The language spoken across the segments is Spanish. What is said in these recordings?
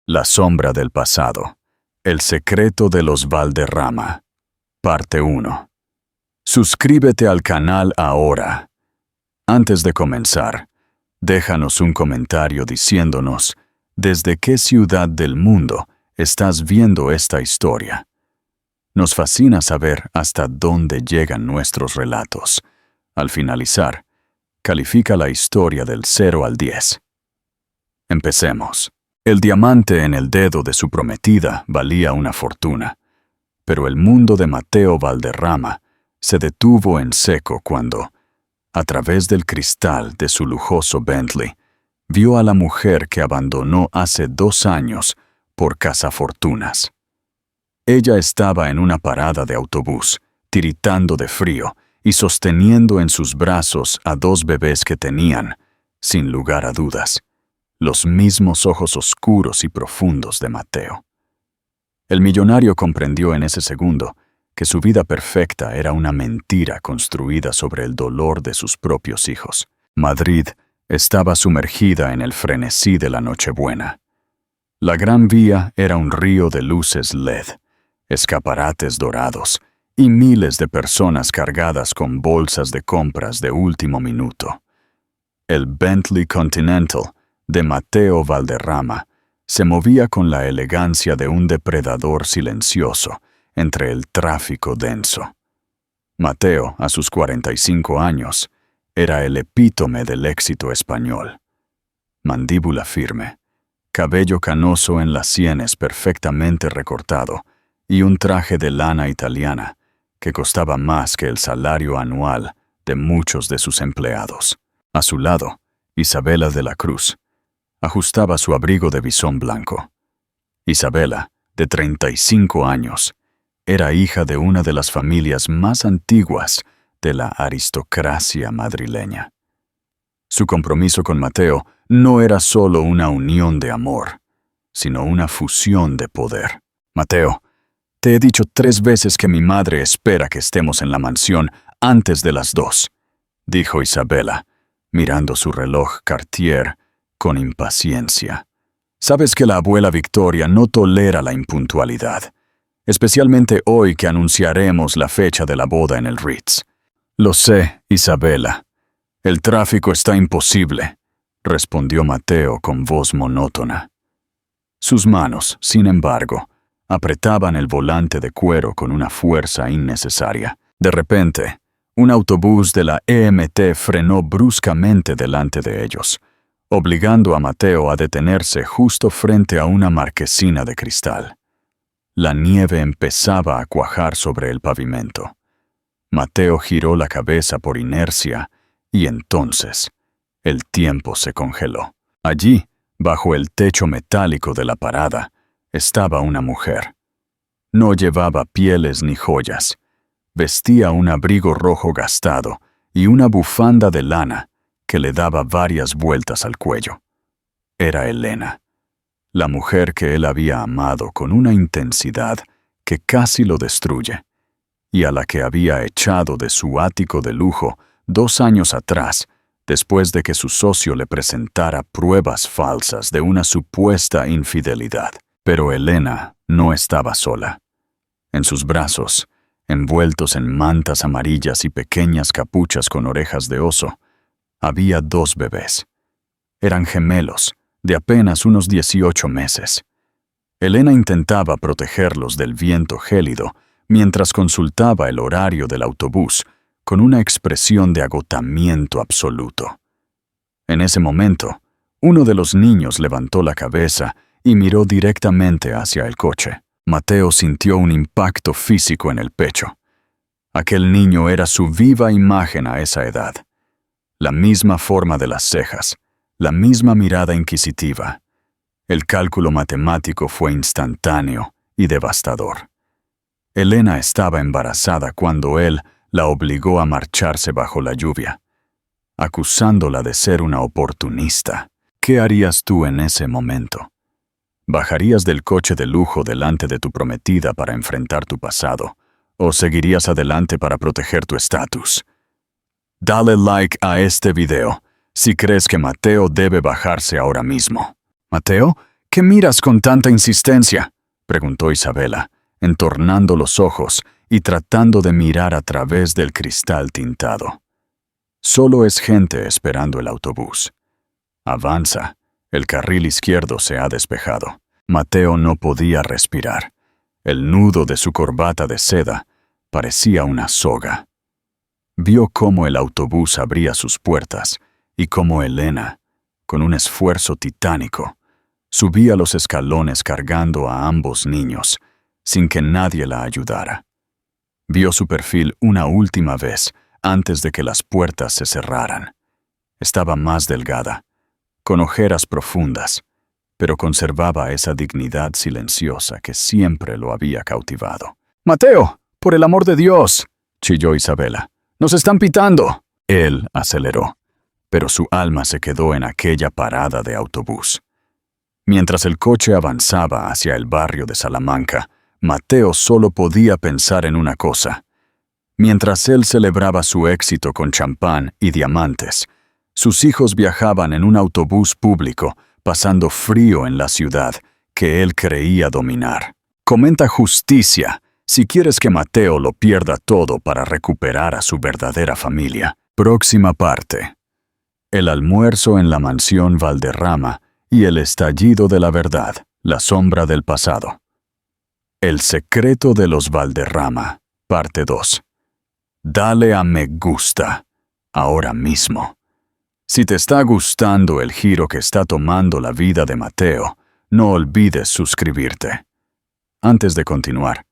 La sombra del pasado. El secreto de los Valderrama. Parte 1. Suscríbete al canal ahora. Antes de comenzar, déjanos un comentario diciéndonos desde qué ciudad del mundo estás viendo esta historia. Nos fascina saber hasta dónde llegan nuestros relatos. Al finalizar, califica la historia del 0 al 10. Empecemos. El diamante en el dedo de su prometida valía una fortuna, pero el mundo de Mateo Valderrama se detuvo en seco cuando, a través del cristal de su lujoso Bentley, vio a la mujer que abandonó hace 2 años por cazafortunas. Ella estaba en una parada de autobús, tiritando de frío y sosteniendo en sus brazos a 2 bebés que tenían, sin lugar a dudas, los mismos ojos oscuros y profundos de Mateo. El millonario comprendió en ese segundo que su vida perfecta era una mentira construida sobre el dolor de sus propios hijos. Madrid estaba sumergida en el frenesí de la Nochebuena. La Gran Vía era un río de luces LED, escaparates dorados y miles de personas cargadas con bolsas de compras de último minuto. El Bentley Continental de Mateo Valderrama se movía con la elegancia de un depredador silencioso entre el tráfico denso. Mateo, a sus 45 años, era el epítome del éxito español. Mandíbula firme, cabello canoso en las sienes perfectamente recortado y un traje de lana italiana que costaba más que el salario anual de muchos de sus empleados. A su lado, Isabela de la Cruz ajustaba su abrigo de bisón blanco. Isabela, de 35 años, era hija de una de las familias más antiguas de la aristocracia madrileña. Su compromiso con Mateo no era solo una unión de amor, sino una fusión de poder. Mateo, te he dicho 3 veces que mi madre espera que estemos en la mansión antes de las 2, dijo Isabela, mirando su reloj Cartier con impaciencia. Sabes que la abuela Victoria no tolera la impuntualidad, especialmente hoy que anunciaremos la fecha de la boda en el Ritz. Lo sé, Isabela. El tráfico está imposible, respondió Mateo con voz monótona. Sus manos, sin embargo, apretaban el volante de cuero con una fuerza innecesaria. De repente, un autobús de la EMT frenó bruscamente delante de ellos, obligando a Mateo a detenerse justo frente a una marquesina de cristal. La nieve empezaba a cuajar sobre el pavimento. Mateo giró la cabeza por inercia y entonces el tiempo se congeló. Allí, bajo el techo metálico de la parada, estaba una mujer. No llevaba pieles ni joyas. Vestía un abrigo rojo gastado y una bufanda de lana que le daba varias vueltas al cuello. Era Elena, la mujer que él había amado con una intensidad que casi lo destruye, y a la que había echado de su ático de lujo 2 años atrás, después de que su socio le presentara pruebas falsas de una supuesta infidelidad. Pero Elena no estaba sola. En sus brazos, envueltos en mantas amarillas y pequeñas capuchas con orejas de oso, había 2 bebés. Eran gemelos, de apenas unos 18 meses. Elena intentaba protegerlos del viento gélido mientras consultaba el horario del autobús con una expresión de agotamiento absoluto. En ese momento, uno de los niños levantó la cabeza y miró directamente hacia el coche. Mateo sintió un impacto físico en el pecho. Aquel niño era su viva imagen a esa edad. La misma forma de las cejas, la misma mirada inquisitiva. El cálculo matemático fue instantáneo y devastador. Elena estaba embarazada cuando él la obligó a marcharse bajo la lluvia, acusándola de ser una oportunista. ¿Qué harías tú en ese momento? ¿Bajarías del coche de lujo delante de tu prometida para enfrentar tu pasado, o seguirías adelante para proteger tu estatus? Dale like a este video si crees que Mateo debe bajarse ahora mismo. ¿Mateo? ¿Qué miras con tanta insistencia?, preguntó Isabela, entornando los ojos y tratando de mirar a través del cristal tintado. Solo es gente esperando el autobús. Avanza. El carril izquierdo se ha despejado. Mateo no podía respirar. El nudo de su corbata de seda parecía una soga. Vio cómo el autobús abría sus puertas y cómo Elena, con un esfuerzo titánico, subía los escalones cargando a ambos niños, sin que nadie la ayudara. Vio su perfil una última vez antes de que las puertas se cerraran. Estaba más delgada, con ojeras profundas, pero conservaba esa dignidad silenciosa que siempre lo había cautivado. «¡Mateo! ¡Por el amor de Dios!», chilló Isabela. «¡Nos están pitando!». Él aceleró, pero su alma se quedó en aquella parada de autobús. Mientras el coche avanzaba hacia el barrio de Salamanca, Mateo solo podía pensar en una cosa. Mientras él celebraba su éxito con champán y diamantes, sus hijos viajaban en un autobús público, pasando frío en la ciudad que él creía dominar. Comenta Justicia si quieres que Mateo lo pierda todo para recuperar a su verdadera familia. Próxima parte. El almuerzo en la mansión Valderrama y el estallido de la verdad, la sombra del pasado. El secreto de los Valderrama, parte 2. Dale a me gusta, ahora mismo. Si te está gustando el giro que está tomando la vida de Mateo, no olvides suscribirte. Antes de continuar,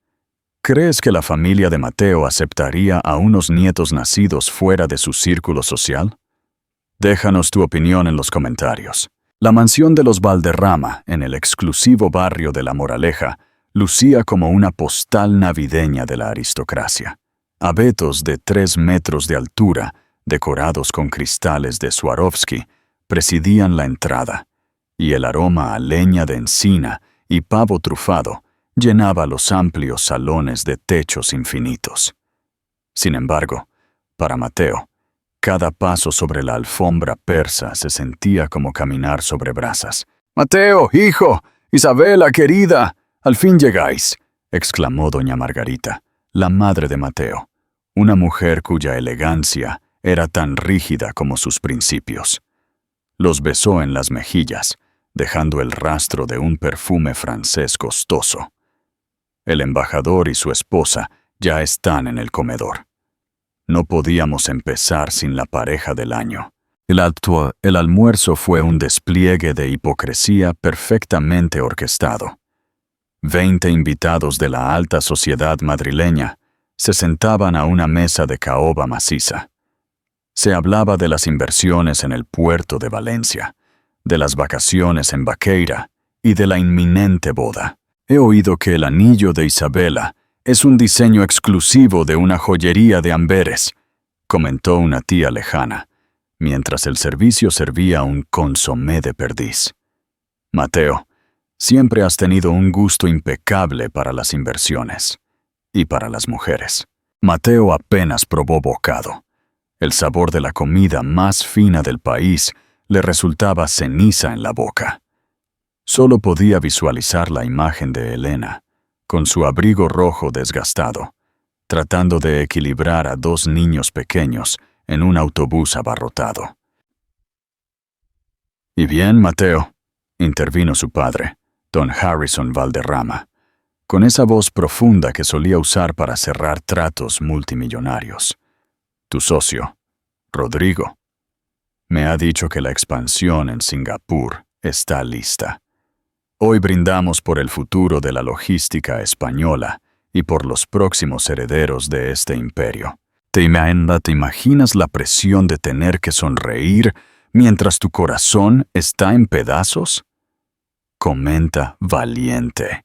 ¿crees que la familia de Mateo aceptaría a unos nietos nacidos fuera de su círculo social? Déjanos tu opinión en los comentarios. La mansión de los Valderrama, en el exclusivo barrio de La Moraleja, lucía como una postal navideña de la aristocracia. Abetos de 3 metros de altura, decorados con cristales de Swarovski, presidían la entrada, y el aroma a leña de encina y pavo trufado llenaba los amplios salones de techos infinitos. Sin embargo, para Mateo, cada paso sobre la alfombra persa se sentía como caminar sobre brasas. «¡Mateo, hijo! ¡Isabela, querida! ¡Al fin llegáis!», exclamó doña Margarita, la madre de Mateo, una mujer cuya elegancia era tan rígida como sus principios. Los besó en las mejillas, dejando el rastro de un perfume francés costoso. El embajador y su esposa ya están en el comedor. No podíamos empezar sin la pareja del año. El almuerzo fue un despliegue de hipocresía perfectamente orquestado. 20 invitados de la alta sociedad madrileña se sentaban a una mesa de caoba maciza. Se hablaba de las inversiones en el puerto de Valencia, de las vacaciones en Baqueira y de la inminente boda. He oído que el anillo de Isabela es un diseño exclusivo de una joyería de Amberes, comentó una tía lejana, mientras el servicio servía un consomé de perdiz. Mateo, siempre has tenido un gusto impecable para las inversiones y para las mujeres. Mateo apenas probó bocado. El sabor de la comida más fina del país le resultaba ceniza en la boca. Solo podía visualizar la imagen de Elena, con su abrigo rojo desgastado, tratando de equilibrar a 2 niños pequeños en un autobús abarrotado. «¿Y bien, Mateo?», intervino su padre, don Harrison Valderrama, con esa voz profunda que solía usar para cerrar tratos multimillonarios. «Tu socio, Rodrigo, me ha dicho que la expansión en Singapur está lista. Hoy brindamos por el futuro de la logística española y por los próximos herederos de este imperio. ¿Te imaginas la presión de tener que sonreír mientras tu corazón está en pedazos?», comenta valiente.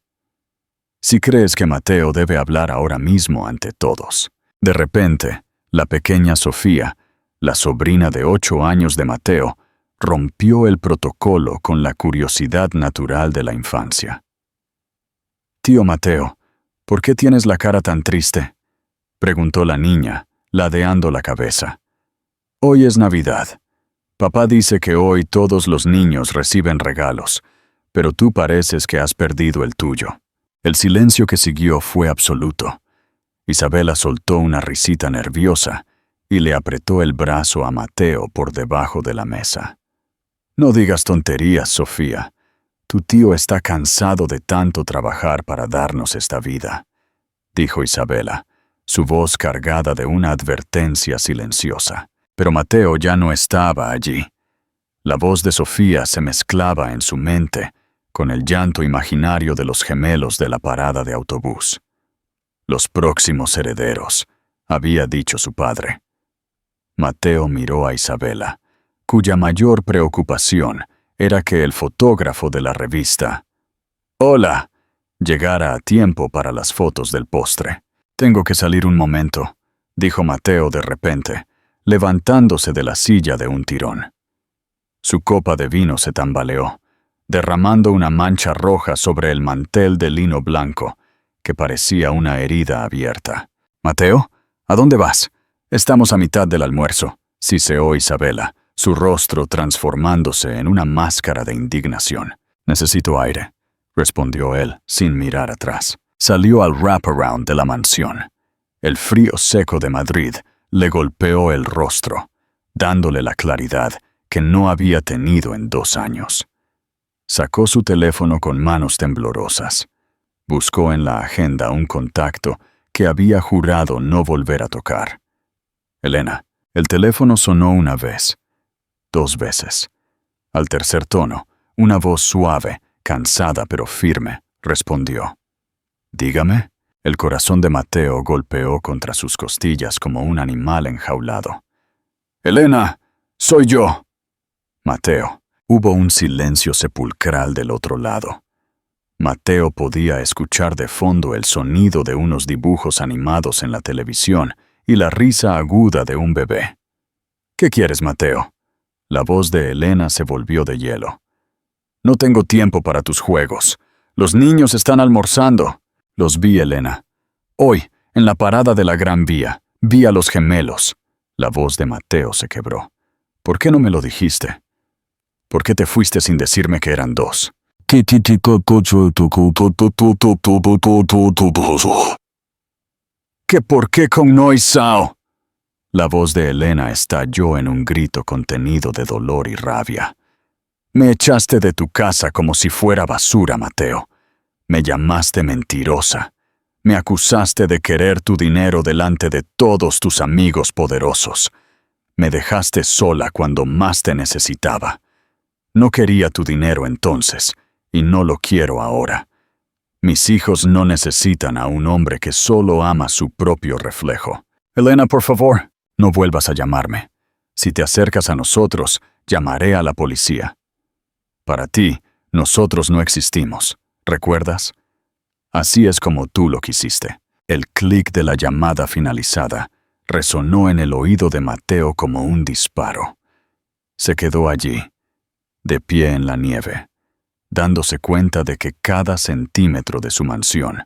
Si crees que Mateo debe hablar ahora mismo ante todos. De repente, la pequeña Sofía, la sobrina de 8 años de Mateo, rompió el protocolo con la curiosidad natural de la infancia. «Tío Mateo, ¿por qué tienes la cara tan triste?», preguntó la niña, ladeando la cabeza. «Hoy es Navidad. Papá dice que hoy todos los niños reciben regalos, pero tú pareces que has perdido el tuyo. El silencio que siguió fue absoluto. Isabela soltó una risita nerviosa y le apretó el brazo a Mateo por debajo de la mesa. No digas tonterías, Sofía. Tu tío está cansado de tanto trabajar para darnos esta vida, dijo Isabela, su voz cargada de una advertencia silenciosa. Pero Mateo ya no estaba allí. La voz de Sofía se mezclaba en su mente con el llanto imaginario de los gemelos de la parada de autobús. Los próximos herederos, había dicho su padre. Mateo miró a Isabela, cuya mayor preocupación era que el fotógrafo de la revista «Hola» llegara a tiempo para las fotos del postre. «Tengo que salir un momento», dijo Mateo de repente, levantándose de la silla de un tirón. Su copa de vino se tambaleó, derramando una mancha roja sobre el mantel de lino blanco, que parecía una herida abierta. «Mateo, ¿a dónde vas? Estamos a mitad del almuerzo», siseó Isabela, su rostro transformándose en una máscara de indignación. «Necesito aire», respondió él, sin mirar atrás. Salió al wraparound de la mansión. El frío seco de Madrid le golpeó el rostro, dándole la claridad que no había tenido en 2 años. Sacó su teléfono con manos temblorosas. Buscó en la agenda un contacto que había jurado no volver a tocar. «Elena». El teléfono sonó una vez, 2 veces. Al tercer tono, una voz suave, cansada pero firme, respondió. «Dígame». El corazón de Mateo golpeó contra sus costillas como un animal enjaulado. «Elena, soy yo». «Mateo». Hubo un silencio sepulcral del otro lado. Mateo podía escuchar de fondo el sonido de unos dibujos animados en la televisión y la risa aguda de un bebé. «¿Qué quieres, Mateo?» La voz de Elena se volvió de hielo. «No tengo tiempo para tus juegos. Los niños están almorzando». «Los vi, Elena. Hoy, en la parada de la Gran Vía, vi a los gemelos». La voz de Mateo se quebró. «¿Por qué no me lo dijiste? ¿Por qué te fuiste sin decirme que eran 2? ¿Qué por qué con Noisao?» La voz de Elena estalló en un grito contenido de dolor y rabia. «Me echaste de tu casa como si fuera basura, Mateo. Me llamaste mentirosa. Me acusaste de querer tu dinero delante de todos tus amigos poderosos. Me dejaste sola cuando más te necesitaba. No quería tu dinero entonces, y no lo quiero ahora. Mis hijos no necesitan a un hombre que solo ama su propio reflejo. Elena, por favor, no vuelvas a llamarme. Si te acercas a nosotros, llamaré a la policía. Para ti, nosotros no existimos, ¿recuerdas? Así es como tú lo quisiste». El clic de la llamada finalizada resonó en el oído de Mateo como un disparo. Se quedó allí, de pie en la nieve, dándose cuenta de que cada centímetro de su mansión,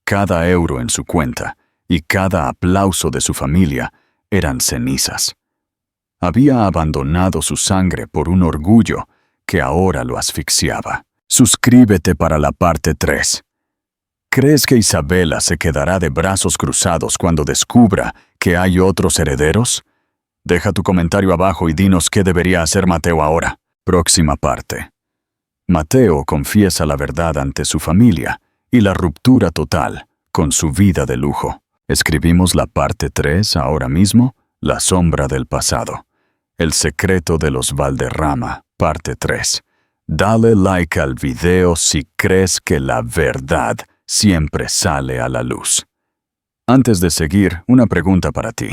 cada euro en su cuenta y cada aplauso de su familia eran cenizas. Había abandonado su sangre por un orgullo que ahora lo asfixiaba. Suscríbete para la parte 3. ¿Crees que Isabela se quedará de brazos cruzados cuando descubra que hay otros herederos? Deja tu comentario abajo y dinos qué debería hacer Mateo ahora. Próxima parte. Mateo confiesa la verdad ante su familia y la ruptura total con su vida de lujo. Escribimos la parte 3 ahora mismo, La sombra del pasado. El secreto de los Valderrama, parte 3. Dale like al video si crees que la verdad siempre sale a la luz. Antes de seguir, una pregunta para ti.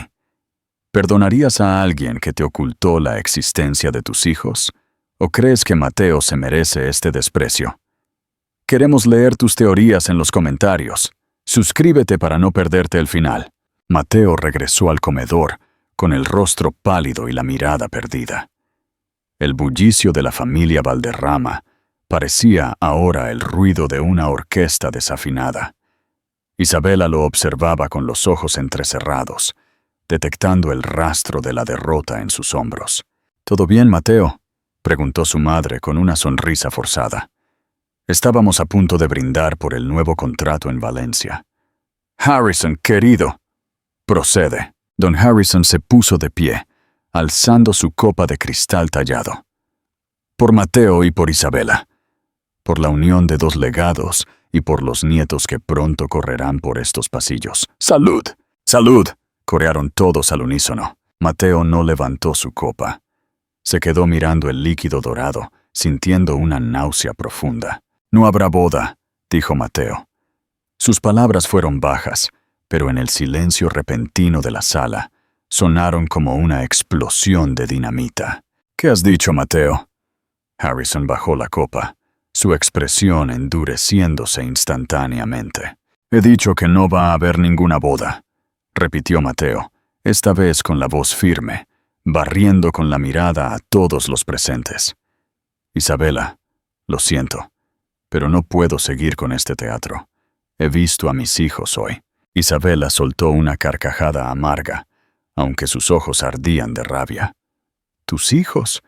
¿Perdonarías a alguien que te ocultó la existencia de tus hijos? ¿O crees que Mateo se merece este desprecio? Queremos leer tus teorías en los comentarios. Suscríbete para no perderte el final. Mateo regresó al comedor con el rostro pálido y la mirada perdida. El bullicio de la familia Valderrama parecía ahora el ruido de una orquesta desafinada. Isabela lo observaba con los ojos entrecerrados, detectando el rastro de la derrota en sus hombros. «¿Todo bien, Mateo?», preguntó su madre con una sonrisa forzada. Estábamos a punto de brindar por el nuevo contrato en Valencia. «Harrison, querido», procede. Don Harrison se puso de pie, alzando su copa de cristal tallado. «Por Mateo y por Isabela, por la unión de dos legados y por los nietos que pronto correrán por estos pasillos. ¡Salud! ¡Salud!», corearon todos al unísono. Mateo no levantó su copa. Se quedó mirando el líquido dorado, sintiendo una náusea profunda. «No habrá boda», dijo Mateo. Sus palabras fueron bajas, pero en el silencio repentino de la sala, sonaron como una explosión de dinamita. «¿Qué has dicho, Mateo?». Harrison bajó la copa, su expresión endureciéndose instantáneamente. «He dicho que no va a haber ninguna boda», repitió Mateo, esta vez con la voz firme, barriendo con la mirada a todos los presentes. «Isabela, lo siento, pero no puedo seguir con este teatro. He visto a mis hijos hoy». Isabela soltó una carcajada amarga, aunque sus ojos ardían de rabia. «¿Tus hijos?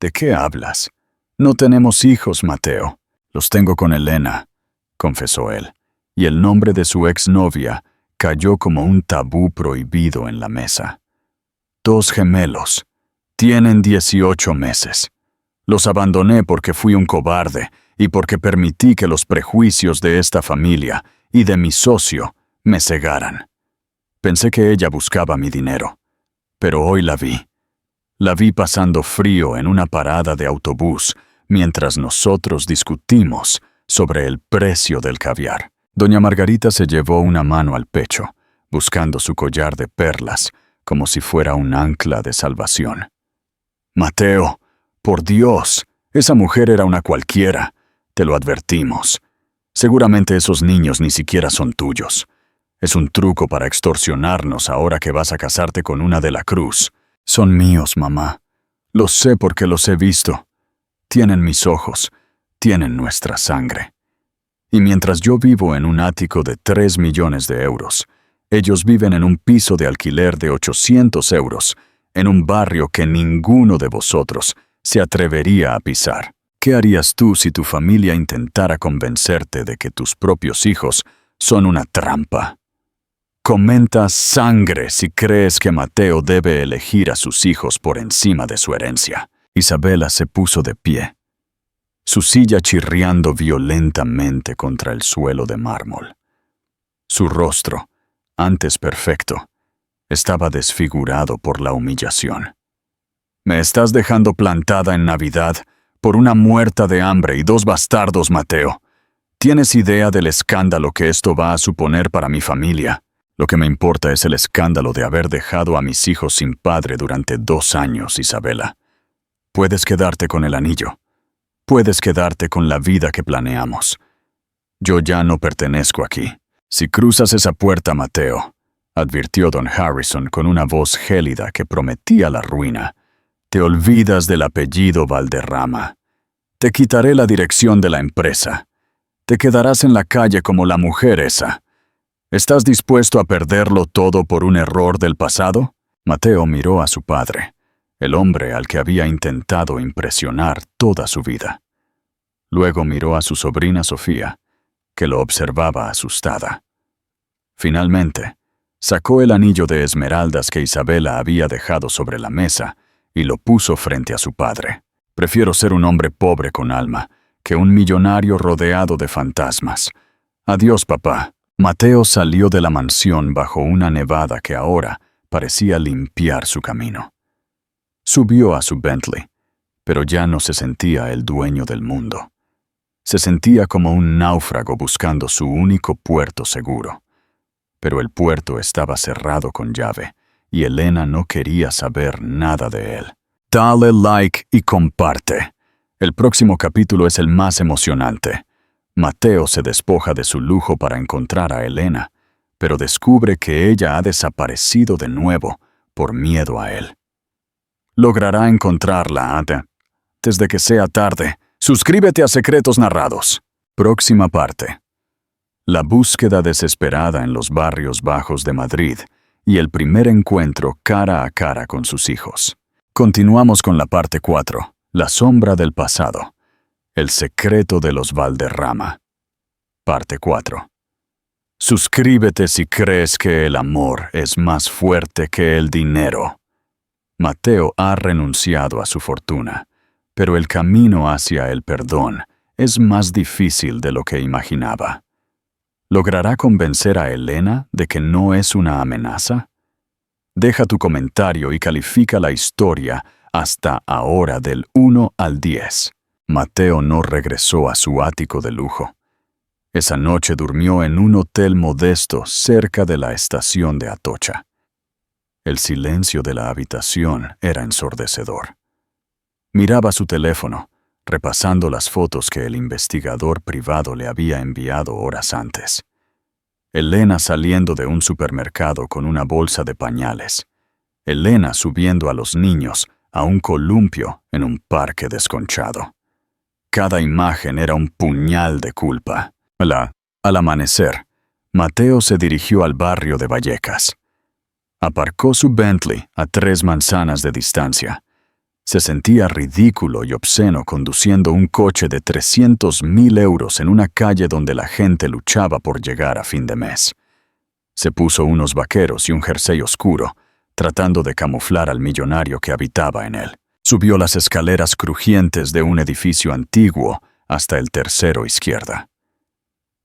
¿De qué hablas? No tenemos hijos, Mateo. Los tengo con Elena», confesó él, y el nombre de su exnovia cayó como un tabú prohibido en la mesa. «2 gemelos. Tienen 18 meses. Los abandoné porque fui un cobarde y porque permití que los prejuicios de esta familia y de mi socio me cegaran. Pensé que ella buscaba mi dinero, pero hoy la vi. La vi pasando frío en una parada de autobús mientras nosotros discutimos sobre el precio del caviar». Doña Margarita se llevó una mano al pecho, buscando su collar de perlas, como si fuera un ancla de salvación. «Mateo, por Dios, esa mujer era una cualquiera, te lo advertimos. Seguramente esos niños ni siquiera son tuyos. Es un truco para extorsionarnos ahora que vas a casarte con una de la Cruz. Son míos, mamá. Lo sé porque los he visto. Tienen mis ojos, tienen nuestra sangre. Y mientras yo vivo en un ático de 3 millones de euros, ellos viven en un piso de alquiler de 800 euros, en un barrio que ninguno de vosotros se atrevería a pisar. ¿Qué harías tú si tu familia intentara convencerte de que tus propios hijos son una trampa? Comenta sangre si crees que Mateo debe elegir a sus hijos por encima de su herencia». Isabela se puso de pie, su silla chirriando violentamente contra el suelo de mármol. Su rostro, antes perfecto, estaba desfigurado por la humillación. «Me estás dejando plantada en Navidad por una muerta de hambre y 2 bastardos, Mateo. ¿Tienes idea del escándalo que esto va a suponer para mi familia? Lo que me importa es el escándalo de haber dejado a mis hijos sin padre durante 2 años, Isabela. Puedes quedarte con el anillo. Puedes quedarte con la vida que planeamos. Yo ya no pertenezco aquí. Si cruzas esa puerta, Mateo», advirtió don Harrison con una voz gélida que prometía la ruina, «te olvidas del apellido Valderrama. Te quitaré la dirección de la empresa. Te quedarás en la calle como la mujer esa. ¿Estás dispuesto a perderlo todo por un error del pasado?» Mateo miró a su padre, el hombre al que había intentado impresionar toda su vida. Luego miró a su sobrina Sofía, que lo observaba asustada. Finalmente, sacó el anillo de esmeraldas que Isabela había dejado sobre la mesa y lo puso frente a su padre. «Prefiero ser un hombre pobre con alma que un millonario rodeado de fantasmas. Adiós, papá». Mateo salió de la mansión bajo una nevada que ahora parecía limpiar su camino. Subió a su Bentley, pero ya no se sentía el dueño del mundo. Se sentía como un náufrago buscando su único puerto seguro. Pero el puerto estaba cerrado con llave y Elena no quería saber nada de él. Dale like y comparte. El próximo capítulo es el más emocionante. Mateo se despoja de su lujo para encontrar a Elena, pero descubre que ella ha desaparecido de nuevo por miedo a él. Logrará encontrarla antes de que sea tarde. Suscríbete a Secretos Narrados. Próxima parte. La búsqueda desesperada en los barrios bajos de Madrid y el primer encuentro cara a cara con sus hijos. Continuamos con la parte 4, La sombra del pasado. El secreto de los Valderrama. Parte 4. Suscríbete si crees que el amor es más fuerte que el dinero. Mateo ha renunciado a su fortuna, pero el camino hacia el perdón es más difícil de lo que imaginaba. ¿Logrará convencer a Elena de que no es una amenaza? Deja tu comentario y califica la historia hasta ahora del 1 al 10. Mateo no regresó a su ático de lujo. Esa noche durmió en un hotel modesto cerca de la estación de Atocha. El silencio de la habitación era ensordecedor. Miraba su teléfono, repasando las fotos que el investigador privado le había enviado horas antes. Elena saliendo de un supermercado con una bolsa de pañales. Elena subiendo a los niños a un columpio en un parque desconchado. Cada imagen era un puñal de culpa. Al amanecer, Mateo se dirigió al barrio de Vallecas. Aparcó su Bentley a 3 manzanas de distancia. Se sentía ridículo y obsceno conduciendo un coche de 300.000 euros en una calle donde la gente luchaba por llegar a fin de mes. Se puso unos vaqueros y un jersey oscuro, tratando de camuflar al millonario que habitaba en él. Subió las escaleras crujientes de un edificio antiguo hasta el tercero izquierda.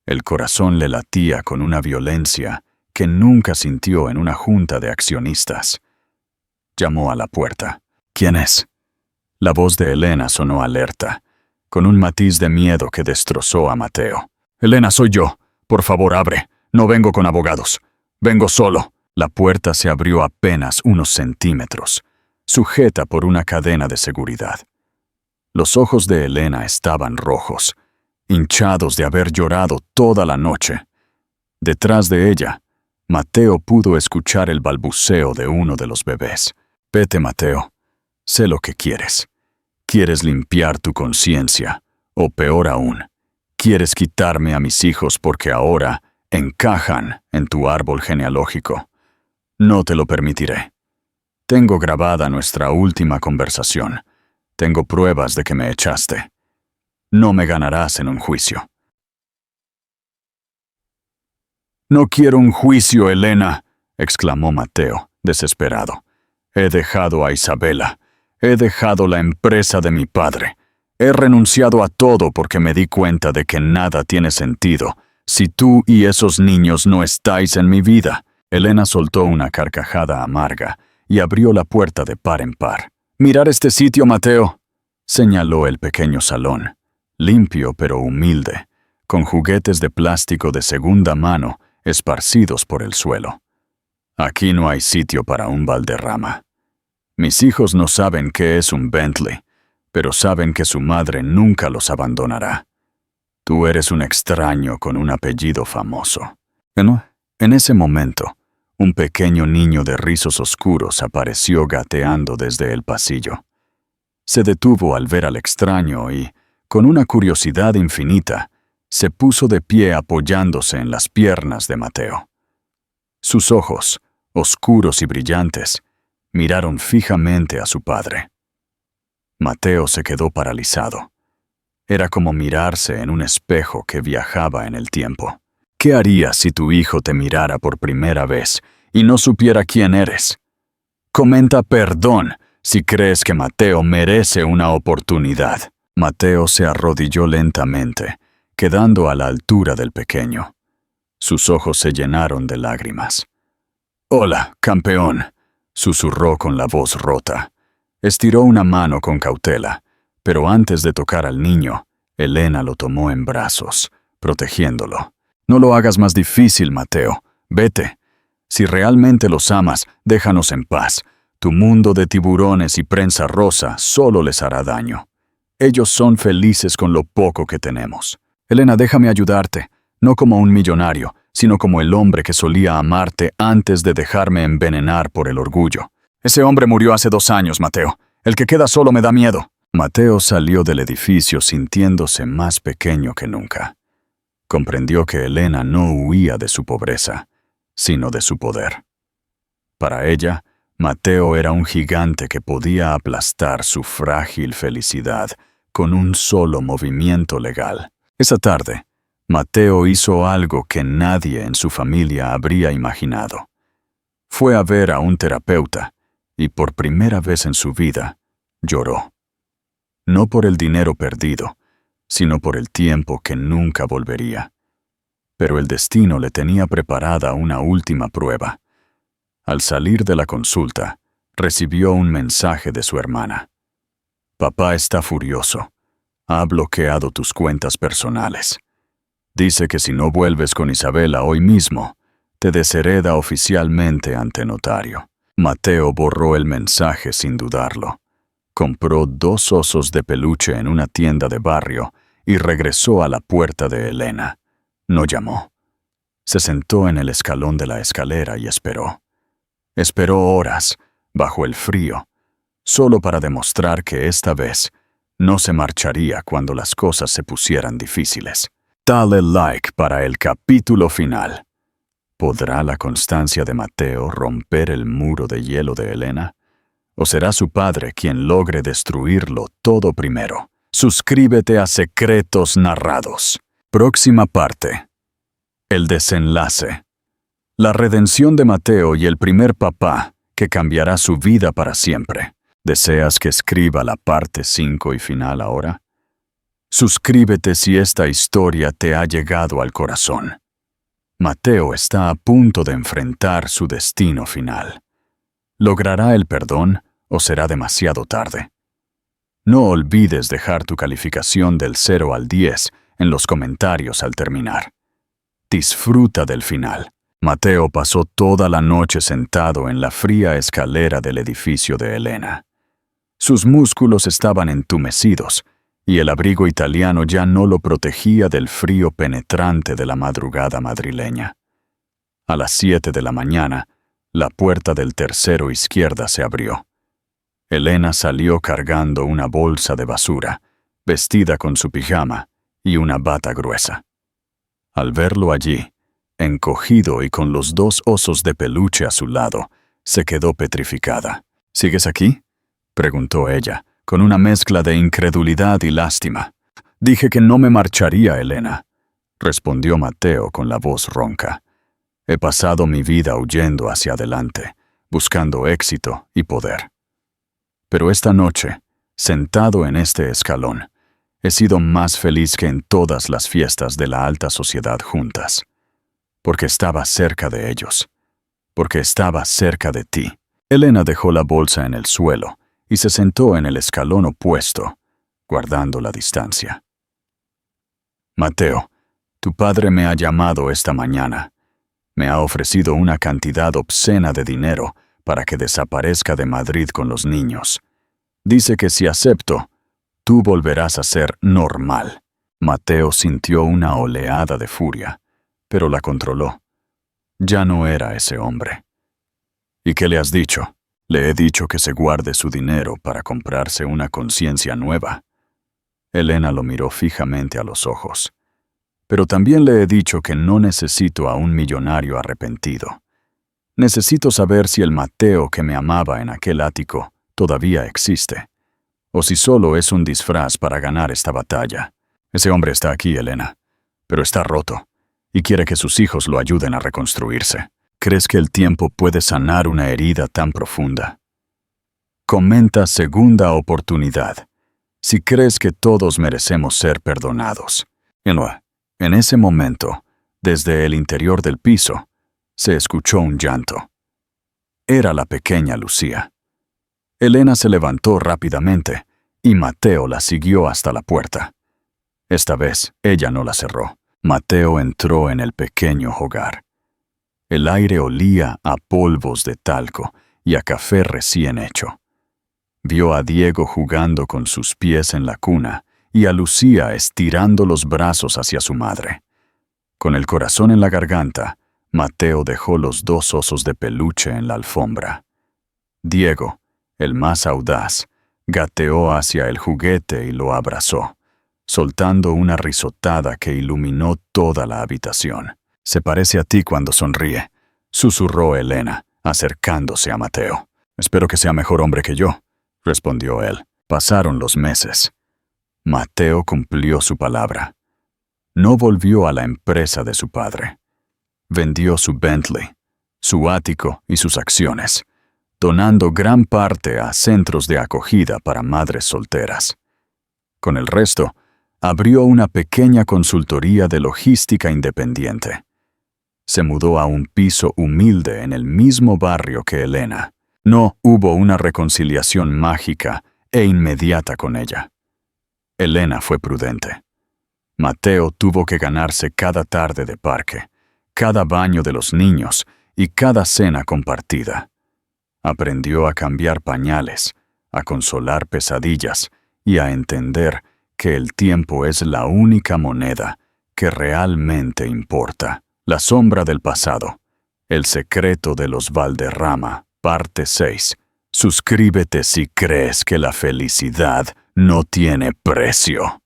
El corazón le latía con una violencia que nunca sintió en una junta de accionistas. Llamó a la puerta. ¿Quién es? La voz de Elena sonó alerta, con un matiz de miedo que destrozó a Mateo. Elena, soy yo. Por favor, abre. No vengo con abogados. Vengo solo. La puerta se abrió apenas unos centímetros, sujeta por una cadena de seguridad. Los ojos de Elena estaban rojos, hinchados de haber llorado toda la noche. Detrás de ella, Mateo pudo escuchar el balbuceo de uno de los bebés. Vete, Mateo. Sé lo que quieres. Quieres limpiar tu conciencia, o peor aún, quieres quitarme a mis hijos porque ahora encajan en tu árbol genealógico. No te lo permitiré. Tengo grabada nuestra última conversación. Tengo pruebas de que me echaste. No me ganarás en un juicio. No quiero un juicio, Elena, exclamó Mateo, desesperado. He dejado a Isabela. He dejado la empresa de mi padre. He renunciado a todo porque me di cuenta de que nada tiene sentido si tú y esos niños no estáis en mi vida. Elena soltó una carcajada amarga y abrió la puerta de par en par. «Mirar este sitio, Mateo», señaló el pequeño salón, limpio pero humilde, con juguetes de plástico de segunda mano esparcidos por el suelo. «Aquí no hay sitio para un Valderrama. Mis hijos no saben qué es un Bentley, pero saben que su madre nunca los abandonará. Tú eres un extraño con un apellido famoso». En ese momento, un pequeño niño de rizos oscuros apareció gateando desde el pasillo. Se detuvo al ver al extraño y, con una curiosidad infinita, se puso de pie apoyándose en las piernas de Mateo. Sus ojos, oscuros y brillantes, miraron fijamente a su padre. Mateo se quedó paralizado. Era como mirarse en un espejo que viajaba en el tiempo. ¿Qué harías si tu hijo te mirara por primera vez y no supiera quién eres? Comenta perdón si crees que Mateo merece una oportunidad. Mateo se arrodilló lentamente, quedando a la altura del pequeño. Sus ojos se llenaron de lágrimas. «Hola, campeón», susurró con la voz rota. Estiró una mano con cautela, pero antes de tocar al niño, Elena lo tomó en brazos, protegiéndolo. «No lo hagas más difícil, Mateo. Vete. Si realmente los amas, déjanos en paz. Tu mundo de tiburones y prensa rosa solo les hará daño. Ellos son felices con lo poco que tenemos. Elena, déjame ayudarte, no como un millonario, sino como el hombre que solía amarte antes de dejarme envenenar por el orgullo. Ese hombre murió hace 2 años, Mateo. El que queda solo me da miedo». Mateo salió del edificio sintiéndose más pequeño que nunca. Comprendió que Elena no huía de su pobreza, sino de su poder. Para ella, Mateo era un gigante que podía aplastar su frágil felicidad con un solo movimiento legal. Esa tarde, Mateo hizo algo que nadie en su familia habría imaginado. Fue a ver a un terapeuta y por primera vez en su vida lloró. No por el dinero perdido, sino por el tiempo que nunca volvería. Pero el destino le tenía preparada una última prueba. Al salir de la consulta, recibió un mensaje de su hermana. Papá está furioso. Ha bloqueado tus cuentas personales. Dice que si no vuelves con Isabela hoy mismo, te deshereda oficialmente ante notario. Mateo borró el mensaje sin dudarlo. Compró 2 osos de peluche en una tienda de barrio y regresó a la puerta de Elena. No llamó. Se sentó en el escalón de la escalera y esperó. Esperó horas, bajo el frío, solo para demostrar que esta vez no se marcharía cuando las cosas se pusieran difíciles. Dale like para el capítulo final. ¿Podrá la constancia de Mateo romper el muro de hielo de Elena? ¿O será su padre quien logre destruirlo todo primero? Suscríbete a Secretos Narrados. Próxima parte. El desenlace. La redención de Mateo y el primer papá que cambiará su vida para siempre. ¿Deseas que escriba la parte 5 y final ahora? Suscríbete si esta historia te ha llegado al corazón. Mateo está a punto de enfrentar su destino final. ¿Logrará el perdón o será demasiado tarde? No olvides dejar tu calificación del 0 al 10 en los comentarios al terminar. Disfruta del final. Mateo pasó toda la noche sentado en la fría escalera del edificio de Elena. Sus músculos estaban entumecidos y el abrigo italiano ya no lo protegía del frío penetrante de la madrugada madrileña. A las 7 de la mañana, la puerta del tercero izquierda se abrió. Elena salió cargando una bolsa de basura, vestida con su pijama y una bata gruesa. Al verlo allí, encogido y con los 2 osos de peluche a su lado, se quedó petrificada. ¿Sigues aquí?, preguntó ella, con una mezcla de incredulidad y lástima. Dije que no me marcharía, Elena, respondió Mateo con la voz ronca. He pasado mi vida huyendo hacia adelante, buscando éxito y poder. Pero esta noche, sentado en este escalón, he sido más feliz que en todas las fiestas de la alta sociedad juntas. Porque estaba cerca de ellos. Porque estaba cerca de ti. Elena dejó la bolsa en el suelo y se sentó en el escalón opuesto, guardando la distancia. Mateo, tu padre me ha llamado esta mañana. Me ha ofrecido una cantidad obscena de dinero para que desaparezca de Madrid con los niños. Dice que si acepto, tú volverás a ser normal. Mateo sintió una oleada de furia, pero la controló. Ya no era ese hombre. ¿Y qué le has dicho? Le he dicho que se guarde su dinero para comprarse una conciencia nueva. Elena lo miró fijamente a los ojos. Pero también le he dicho que no necesito a un millonario arrepentido. Necesito saber si el Mateo que me amaba en aquel ático todavía existe, o si solo es un disfraz para ganar esta batalla. Ese hombre está aquí, Elena, pero está roto, y quiere que sus hijos lo ayuden a reconstruirse. ¿Crees que el tiempo puede sanar una herida tan profunda? Comenta segunda oportunidad, si crees que todos merecemos ser perdonados. En ese momento, desde el interior del piso, se escuchó un llanto. Era la pequeña Lucía. Elena se levantó rápidamente y Mateo la siguió hasta la puerta. Esta vez, ella no la cerró. Mateo entró en el pequeño hogar. El aire olía a polvos de talco y a café recién hecho. Vio a Diego jugando con sus pies en la cuna y a Lucía estirando los brazos hacia su madre. Con el corazón en la garganta, Mateo dejó los 2 osos de peluche en la alfombra. Diego, el más audaz, gateó hacia el juguete y lo abrazó, soltando una risotada que iluminó toda la habitación. «Se parece a ti cuando sonríe», susurró Elena, acercándose a Mateo. «Espero que sea mejor hombre que yo», respondió él. Pasaron los meses. Mateo cumplió su palabra. No volvió a la empresa de su padre. Vendió su Bentley, su ático y sus acciones, donando gran parte a centros de acogida para madres solteras. Con el resto, abrió una pequeña consultoría de logística independiente. Se mudó a un piso humilde en el mismo barrio que Elena. No hubo una reconciliación mágica e inmediata con ella. Elena fue prudente. Mateo tuvo que ganarse cada tarde de parque, cada baño de los niños y cada cena compartida. Aprendió a cambiar pañales, a consolar pesadillas y a entender que el tiempo es la única moneda que realmente importa. La sombra del pasado. El secreto de los Valderrama, parte 6. Suscríbete si crees que la felicidad no tiene precio.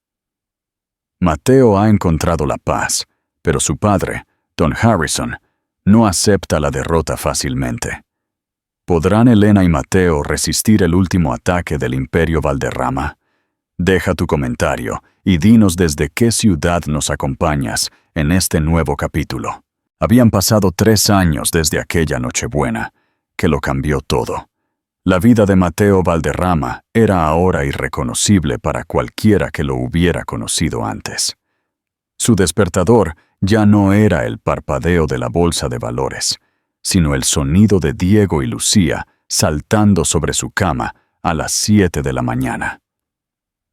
Mateo ha encontrado la paz, pero su padre, Don Harrison, no acepta la derrota fácilmente. ¿Podrán Elena y Mateo resistir el último ataque del Imperio Valderrama? Deja tu comentario y dinos desde qué ciudad nos acompañas en este nuevo capítulo. Habían pasado 3 años desde aquella Nochebuena, que lo cambió todo. La vida de Mateo Valderrama era ahora irreconocible para cualquiera que lo hubiera conocido antes. Su despertador ya no era el parpadeo de la bolsa de valores, sino el sonido de Diego y Lucía saltando sobre su cama a las 7 de la mañana.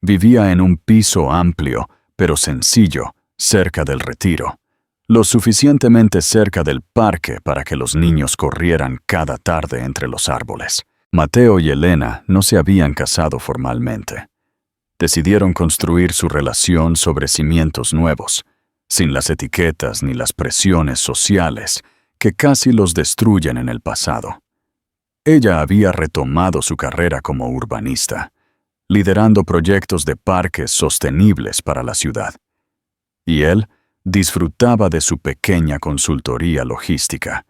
Vivía en un piso amplio, pero sencillo, cerca del Retiro, lo suficientemente cerca del parque para que los niños corrieran cada tarde entre los árboles. Mateo y Elena no se habían casado formalmente. Decidieron construir su relación sobre cimientos nuevos, sin las etiquetas ni las presiones sociales que casi los destruyen en el pasado. Ella había retomado su carrera como urbanista, liderando proyectos de parques sostenibles para la ciudad. Y él disfrutaba de su pequeña consultoría logística,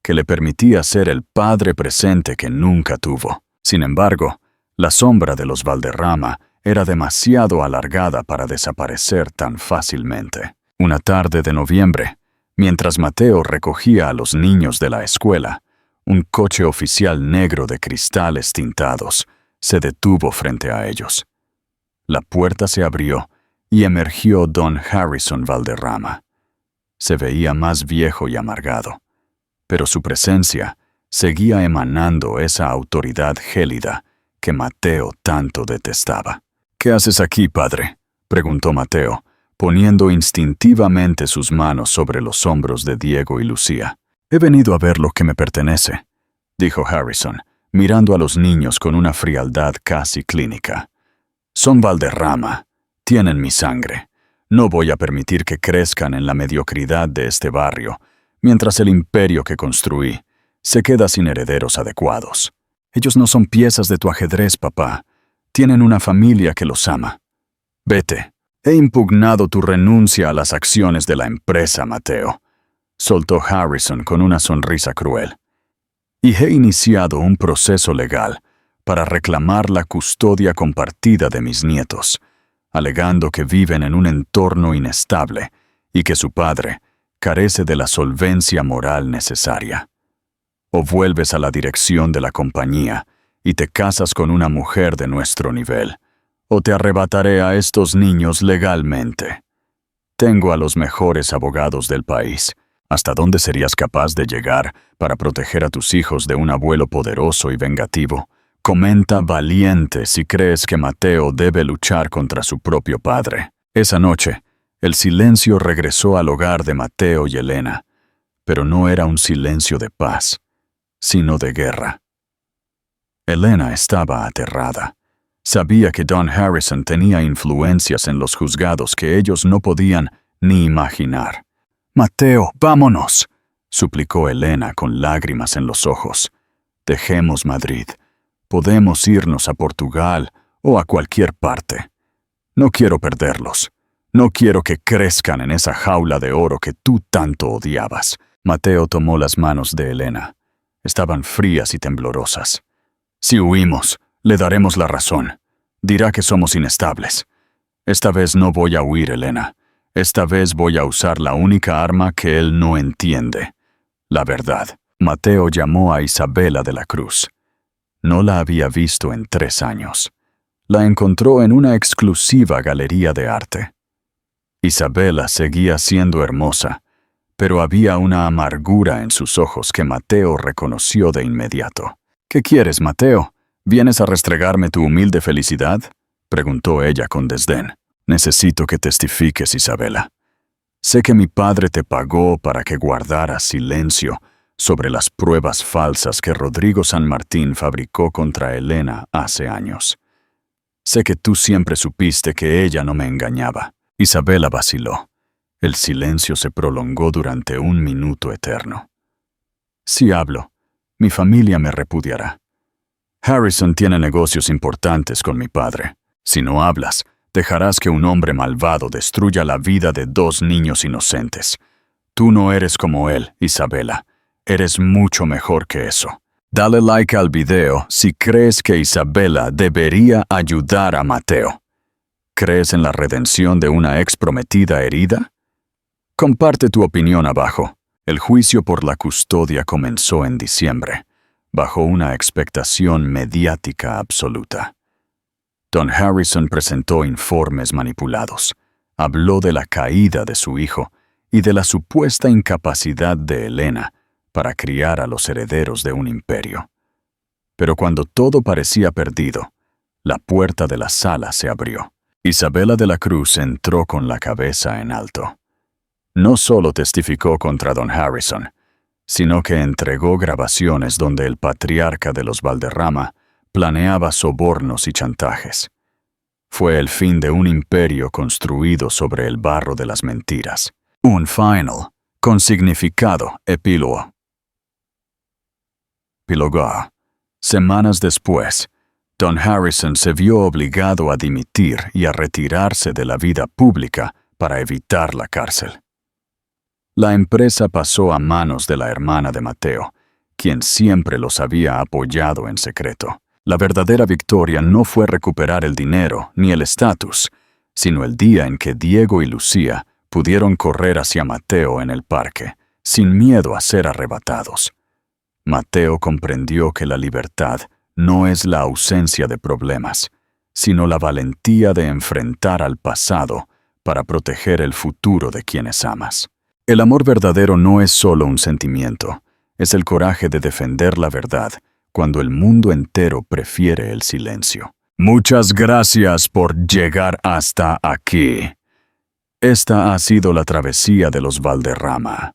que le permitía ser el padre presente que nunca tuvo. Sin embargo, la sombra de los Valderrama era demasiado alargada para desaparecer tan fácilmente. Una tarde de noviembre, mientras Mateo recogía a los niños de la escuela, un coche oficial negro de cristales tintados se detuvo frente a ellos. La puerta se abrió y emergió Don Harrison Valderrama. Se veía más viejo y amargado, pero su presencia seguía emanando esa autoridad gélida que Mateo tanto detestaba. «¿Qué haces aquí, padre?», preguntó Mateo, poniendo instintivamente sus manos sobre los hombros de Diego y Lucía. «He venido a ver lo que me pertenece», dijo Harrison, mirando a los niños con una frialdad casi clínica. «Son Valderrama, tienen mi sangre. No voy a permitir que crezcan en la mediocridad de este barrio, mientras el imperio que construí se queda sin herederos adecuados. Ellos no son piezas de tu ajedrez, papá. Tienen una familia que los ama. Vete. He impugnado tu renuncia a las acciones de la empresa, Mateo», soltó Harrison con una sonrisa cruel. «Y he iniciado un proceso legal para reclamar la custodia compartida de mis nietos, alegando que viven en un entorno inestable y que su padre carece de la solvencia moral necesaria. O vuelves a la dirección de la compañía y te casas con una mujer de nuestro nivel, o te arrebataré a estos niños legalmente. Tengo a los mejores abogados del país. ¿Hasta dónde serías capaz de llegar para proteger a tus hijos de un abuelo poderoso y vengativo? Comenta valiente si crees que Mateo debe luchar contra su propio padre». Esa noche, el silencio regresó al hogar de Mateo y Elena, pero no era un silencio de paz, sino de guerra. Elena estaba aterrada. Sabía que Don Harrison tenía influencias en los juzgados que ellos no podían ni imaginar. «Mateo, vámonos», suplicó Elena con lágrimas en los ojos. «Dejemos Madrid. Podemos irnos a Portugal o a cualquier parte. No quiero perderlos. No quiero que crezcan en esa jaula de oro que tú tanto odiabas». Mateo tomó las manos de Elena. Estaban frías y temblorosas. «Si huimos, le daremos la razón. Dirá que somos inestables. Esta vez no voy a huir, Elena. Esta vez voy a usar la única arma que él no entiende: la verdad. Mateo llamó a Isabela de la Cruz. No la había visto en 3 años. La encontró en una exclusiva galería de arte. Isabela seguía siendo hermosa, pero había una amargura en sus ojos que Mateo reconoció de inmediato. «¿Qué quieres, Mateo? ¿Vienes a restregarme tu humilde felicidad?», preguntó ella con desdén. «Necesito que testifiques, Isabela. Sé que mi padre te pagó para que guardaras silencio sobre las pruebas falsas que Rodrigo San Martín fabricó contra Elena hace años. Sé que tú siempre supiste que ella no me engañaba». Isabela vaciló. El silencio se prolongó durante 1 minuto eterno. «Si hablo, mi familia me repudiará. Harrison tiene negocios importantes con mi padre. Si no hablas, dejarás que un hombre malvado destruya la vida de 2 niños inocentes. Tú no eres como él, Isabela. Eres mucho mejor que eso. Dale like al video si crees que Isabela debería ayudar a Mateo. ¿Crees en la redención de una ex prometida herida? Comparte tu opinión abajo. El juicio por la custodia comenzó en diciembre, bajo una expectación mediática absoluta. Don Harrison presentó informes manipulados, habló de la caída de su hijo y de la supuesta incapacidad de Elena para criar a los herederos de un imperio. Pero cuando todo parecía perdido, la puerta de la sala se abrió. Isabela de la Cruz entró con la cabeza en alto. No solo testificó contra don Harrison, sino que entregó grabaciones donde el patriarca de los Valderrama planeaba sobornos y chantajes. Fue el fin de un imperio construido sobre el barro de las mentiras. Un final, con significado epílogo. Semanas después, don Harrison se vio obligado a dimitir y a retirarse de la vida pública para evitar la cárcel. La empresa pasó a manos de la hermana de Mateo, quien siempre los había apoyado en secreto. La verdadera victoria no fue recuperar el dinero ni el estatus, sino el día en que Diego y Lucía pudieron correr hacia Mateo en el parque, sin miedo a ser arrebatados. Mateo comprendió que la libertad no es la ausencia de problemas, sino la valentía de enfrentar al pasado para proteger el futuro de quienes amas. El amor verdadero no es solo un sentimiento, es el coraje de defender la verdad cuando el mundo entero prefiere el silencio. Muchas gracias por llegar hasta aquí. Esta ha sido la travesía de los Valderrama.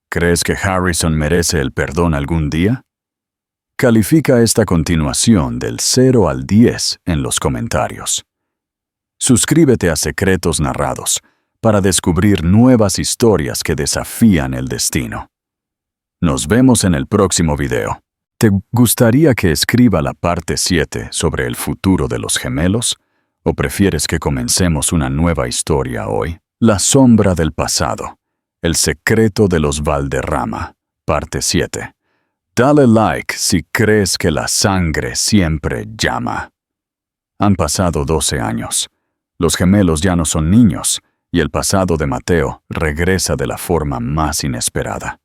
¿Crees que Harrison merece el perdón algún día? Califica esta continuación del 0 al 10 en los comentarios. Suscríbete a Secretos Narrados para descubrir nuevas historias que desafían el destino. Nos vemos en el próximo video. ¿Te gustaría que escriba la parte 7 sobre el futuro de los gemelos? ¿O prefieres que comencemos una nueva historia hoy? La sombra del pasado. El secreto de los Valderrama, parte 7. Dale like si crees que la sangre siempre llama. Han pasado 12 años. Los gemelos ya no son niños, y el pasado de Mateo regresa de la forma más inesperada.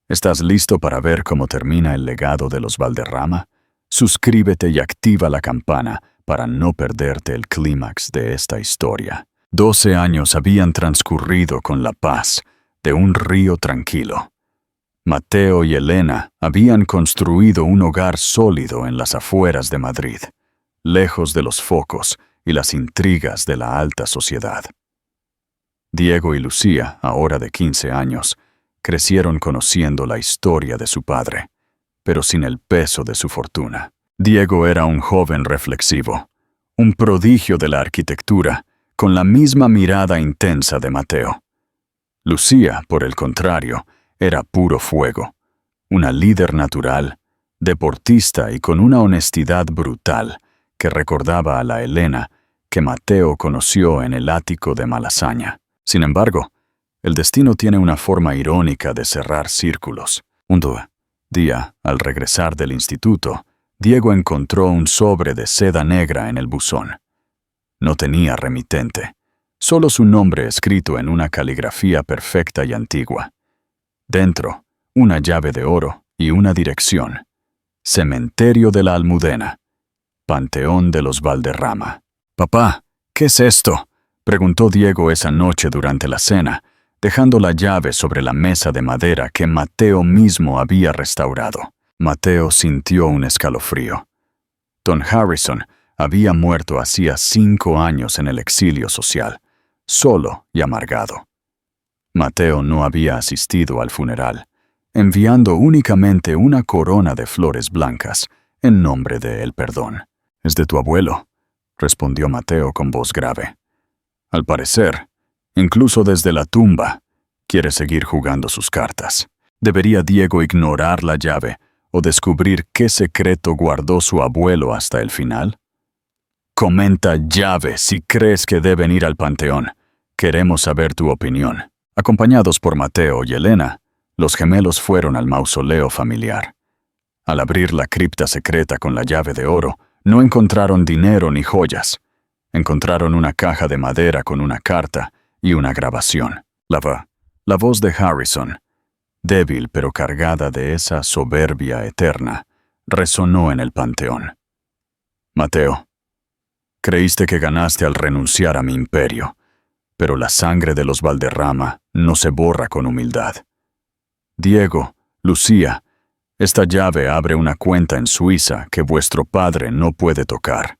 ¿Estás listo para ver cómo termina el legado de los Valderrama? Suscríbete y activa la campana para no perderte el clímax de esta historia. 12 años habían transcurrido con la paz de un río tranquilo. Mateo y Elena habían construido un hogar sólido en las afueras de Madrid, lejos de los focos y las intrigas de la alta sociedad. Diego y Lucía, ahora de 15 años, crecieron conociendo la historia de su padre, pero sin el peso de su fortuna. Diego era un joven reflexivo, un prodigio de la arquitectura, con la misma mirada intensa de Mateo. Lucía, por el contrario, era puro fuego, una líder natural, deportista y con una honestidad brutal que recordaba a la Elena que Mateo conoció en el ático de Malasaña. Sin embargo, el destino tiene una forma irónica de cerrar círculos. Un día, al regresar del instituto, Diego encontró un sobre de seda negra en el buzón. No tenía remitente, solo su nombre escrito en una caligrafía perfecta y antigua. Dentro, una llave de oro y una dirección. Cementerio de la Almudena, Panteón de los Valderrama. «Papá, ¿qué es esto?», preguntó Diego esa noche durante la cena, dejando la llave sobre la mesa de madera que Mateo mismo había restaurado. Mateo sintió un escalofrío. Don Harrison había muerto hacía 5 años en el exilio social, solo y amargado. Mateo no había asistido al funeral, enviando únicamente una corona de flores blancas en nombre de el perdón. «Es de tu abuelo», respondió Mateo con voz grave. «Al parecer, incluso desde la tumba, quiere seguir jugando sus cartas». ¿Debería Diego ignorar la llave o descubrir qué secreto guardó su abuelo hasta el final? «Comenta llave si crees que deben ir al panteón. Queremos saber tu opinión». Acompañados por Mateo y Elena, los gemelos fueron al mausoleo familiar. Al abrir la cripta secreta con la llave de oro, no encontraron dinero ni joyas. Encontraron una caja de madera con una carta y una grabación. La voz de Harrison, débil pero cargada de esa soberbia eterna, resonó en el panteón. «Mateo, creíste que ganaste al renunciar a mi imperio, pero la sangre de los Valderrama no se borra con humildad. Diego, Lucía, esta llave abre una cuenta en Suiza que vuestro padre no puede tocar.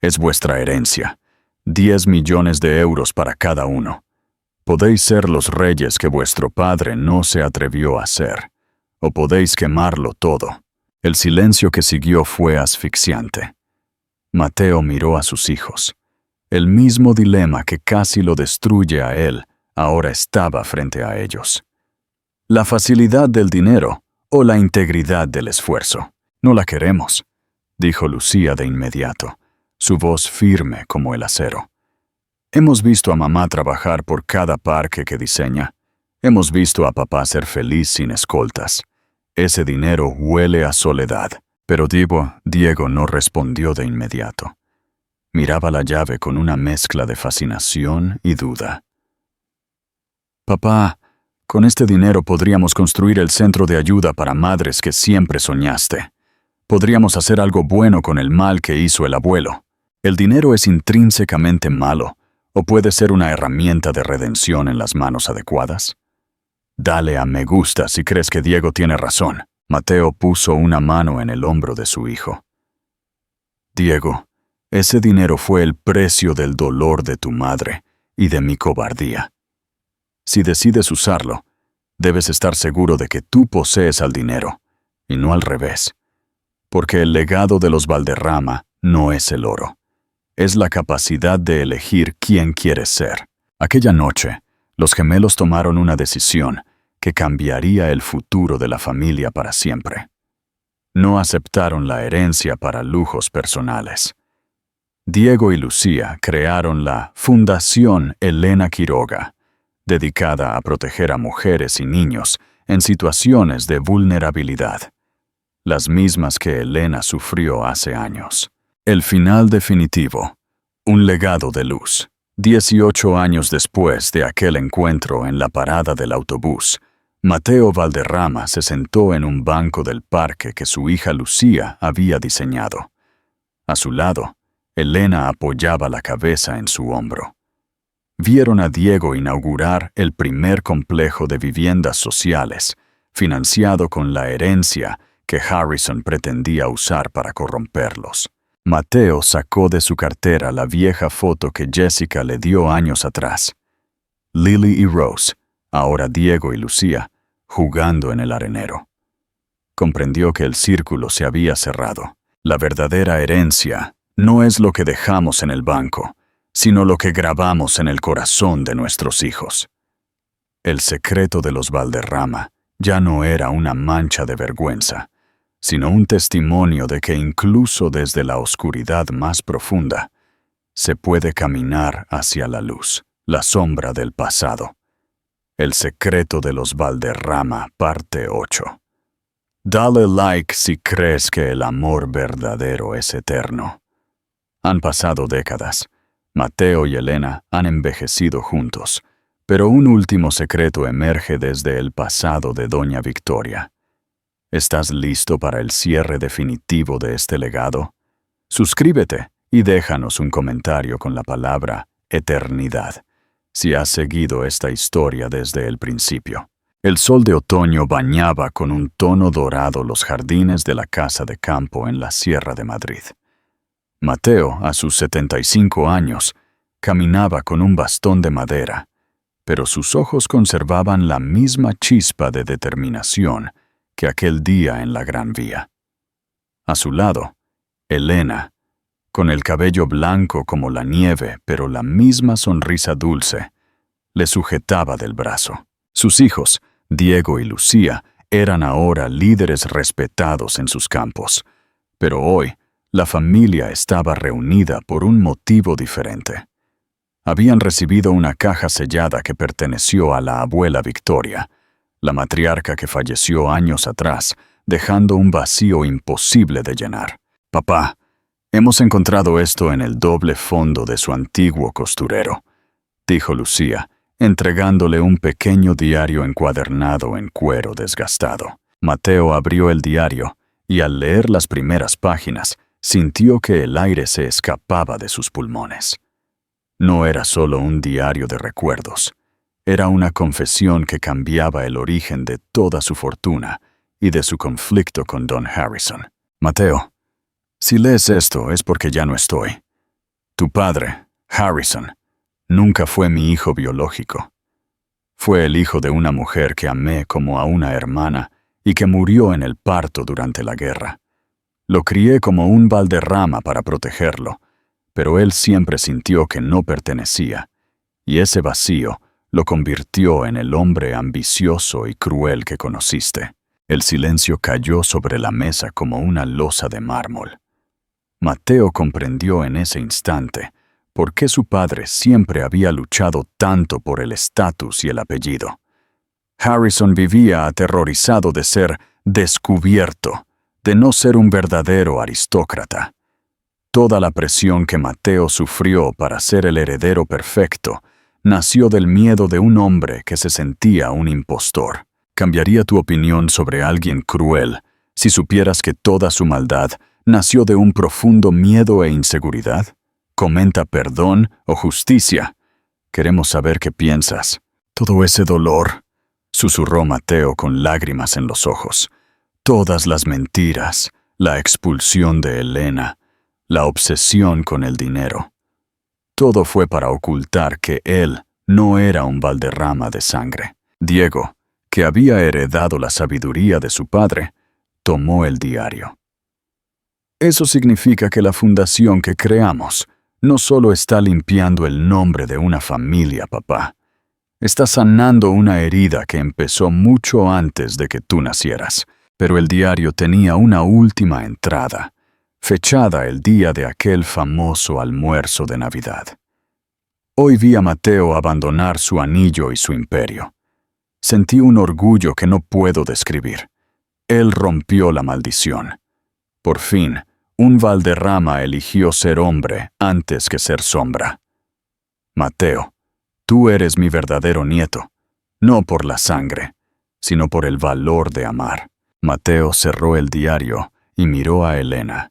Es vuestra herencia, 10 millones de euros para cada uno. Podéis ser los reyes que vuestro padre no se atrevió a ser, o podéis quemarlo todo». El silencio que siguió fue asfixiante. Mateo miró a sus hijos. El mismo dilema que casi lo destruye a él ahora estaba frente a ellos. La facilidad del dinero o la integridad del esfuerzo. «No la queremos», dijo Lucía de inmediato, su voz firme como el acero. «Hemos visto a mamá trabajar por cada parque que diseña. Hemos visto a papá ser feliz sin escoltas. Ese dinero huele a soledad». Pero Diego no respondió de inmediato. Miraba la llave con una mezcla de fascinación y duda. «Papá, con este dinero podríamos construir el centro de ayuda para madres que siempre soñaste. Podríamos hacer algo bueno con el mal que hizo el abuelo. ¿El dinero es intrínsecamente malo o puede ser una herramienta de redención en las manos adecuadas? Dale a me gusta si crees que Diego tiene razón». Mateo puso una mano en el hombro de su hijo. «Diego, ese dinero fue el precio del dolor de tu madre y de mi cobardía. Si decides usarlo, debes estar seguro de que tú posees al dinero, y no al revés. Porque el legado de los Valderrama no es el oro. Es la capacidad de elegir quién quieres ser». Aquella noche, los gemelos tomaron una decisión que cambiaría el futuro de la familia para siempre. No aceptaron la herencia para lujos personales. Diego y Lucía crearon la Fundación Elena Quiroga, dedicada a proteger a mujeres y niños en situaciones de vulnerabilidad, las mismas que Elena sufrió hace años. El final definitivo, un legado de luz. 18 años después de aquel encuentro en la parada del autobús, Mateo Valderrama se sentó en un banco del parque que su hija Lucía había diseñado. A su lado, Elena apoyaba la cabeza en su hombro. Vieron a Diego inaugurar el primer complejo de viviendas sociales, financiado con la herencia que Harrison pretendía usar para corromperlos. Mateo sacó de su cartera la vieja foto que Jessica le dio años atrás. Lily y Rose, ahora Diego y Lucía, jugando en el arenero. Comprendió que el círculo se había cerrado. La verdadera herencia no es lo que dejamos en el banco, sino lo que grabamos en el corazón de nuestros hijos. El secreto de los Valderrama ya no era una mancha de vergüenza, sino un testimonio de que incluso desde la oscuridad más profunda, se puede caminar hacia la luz, la sombra del pasado. El secreto de los Valderrama, parte 8. Dale like si crees que el amor verdadero es eterno. Han pasado décadas, Mateo y Elena han envejecido juntos, pero un último secreto emerge desde el pasado de Doña Victoria. ¿Estás listo para el cierre definitivo de este legado? Suscríbete y déjanos un comentario con la palabra eternidad, si has seguido esta historia desde el principio. El sol de otoño bañaba con un tono dorado los jardines de la casa de campo en la Sierra de Madrid. Mateo, a sus 75 años, caminaba con un bastón de madera, pero sus ojos conservaban la misma chispa de determinación que aquel día en la Gran Vía. A su lado, Elena, con el cabello blanco como la nieve, pero la misma sonrisa dulce, le sujetaba del brazo. Sus hijos, Diego y Lucía, eran ahora líderes respetados en sus campos, pero hoy la familia estaba reunida por un motivo diferente. Habían recibido una caja sellada que perteneció a la abuela Victoria, la matriarca que falleció años atrás, dejando un vacío imposible de llenar. «Papá, hemos encontrado esto en el doble fondo de su antiguo costurero», dijo Lucía, entregándole un pequeño diario encuadernado en cuero desgastado. Mateo abrió el diario y al leer las primeras páginas, sintió que el aire se escapaba de sus pulmones. No era solo un diario de recuerdos, era una confesión que cambiaba el origen de toda su fortuna y de su conflicto con Don Harrison. «Mateo, si lees esto es porque ya no estoy. Tu padre, Harrison, nunca fue mi hijo biológico. Fue el hijo de una mujer que amé como a una hermana y que murió en el parto durante la guerra. Lo crié como un Valderrama para protegerlo, pero él siempre sintió que no pertenecía, y ese vacío lo convirtió en el hombre ambicioso y cruel que conociste». El silencio cayó sobre la mesa como una losa de mármol. Mateo comprendió en ese instante por qué su padre siempre había luchado tanto por el estatus y el apellido. Harrison vivía aterrorizado de ser descubierto, de no ser un verdadero aristócrata. Toda la presión que Mateo sufrió para ser el heredero perfecto nació del miedo de un hombre que se sentía un impostor. ¿Cambiaría tu opinión sobre alguien cruel si supieras que toda su maldad nació de un profundo miedo e inseguridad? Comenta perdón o justicia. Queremos saber qué piensas. Todo ese dolor, susurró Mateo con lágrimas en los ojos. Todas las mentiras, la expulsión de Elena, la obsesión con el dinero. Todo fue para ocultar que él no era un Valderrama de sangre. Diego, que había heredado la sabiduría de su padre, tomó el diario. Eso significa que la fundación que creamos no solo está limpiando el nombre de una familia, papá. Está sanando una herida que empezó mucho antes de que tú nacieras. Pero el diario tenía una última entrada, fechada el día de aquel famoso almuerzo de Navidad. Hoy vi a Mateo abandonar su anillo y su imperio. Sentí un orgullo que no puedo describir. Él rompió la maldición. Por fin, un Valderrama eligió ser hombre antes que ser sombra. Mateo, tú eres mi verdadero nieto, no por la sangre, sino por el valor de amar. Mateo cerró el diario y miró a Elena.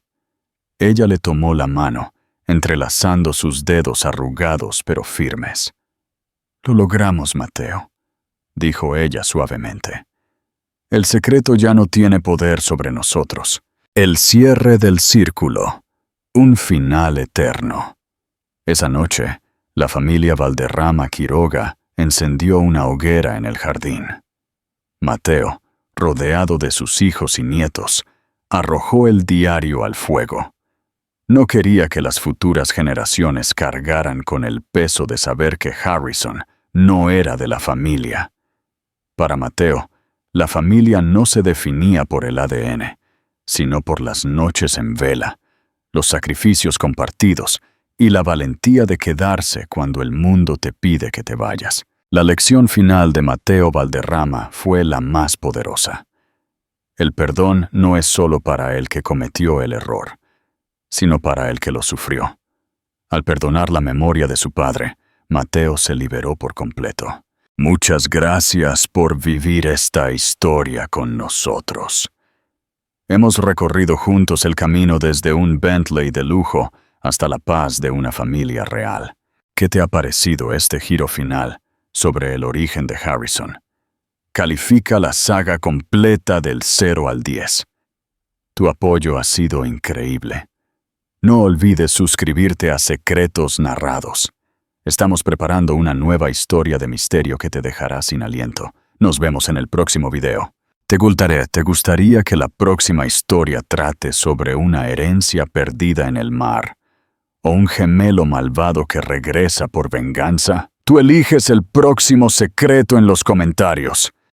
Ella le tomó la mano, entrelazando sus dedos arrugados pero firmes. «Lo logramos, Mateo», dijo ella suavemente. «El secreto ya no tiene poder sobre nosotros. El cierre del círculo. Un final eterno». Esa noche, la familia Valderrama Quiroga encendió una hoguera en el jardín. Mateo, rodeado de sus hijos y nietos, arrojó el diario al fuego. No quería que las futuras generaciones cargaran con el peso de saber que Harrison no era de la familia. Para Mateo, la familia no se definía por el ADN, sino por las noches en vela, los sacrificios compartidos y la valentía de quedarse cuando el mundo te pide que te vayas. La lección final de Mateo Valderrama fue la más poderosa. El perdón no es solo para el que cometió el error, sino para el que lo sufrió. Al perdonar la memoria de su padre, Mateo se liberó por completo. Muchas gracias por vivir esta historia con nosotros. Hemos recorrido juntos el camino desde un Bentley de lujo hasta la paz de una familia real. ¿Qué te ha parecido este giro final sobre el origen de Harrison? Califica la saga completa del 0 al 10. Tu apoyo ha sido increíble. No olvides suscribirte a Secretos Narrados. Estamos preparando una nueva historia de misterio que te dejará sin aliento. Nos vemos en el próximo video. ¿Te gustaría que la próxima historia trate sobre una herencia perdida en el mar? ¿O un gemelo malvado que regresa por venganza? Tú eliges el próximo secreto en los comentarios.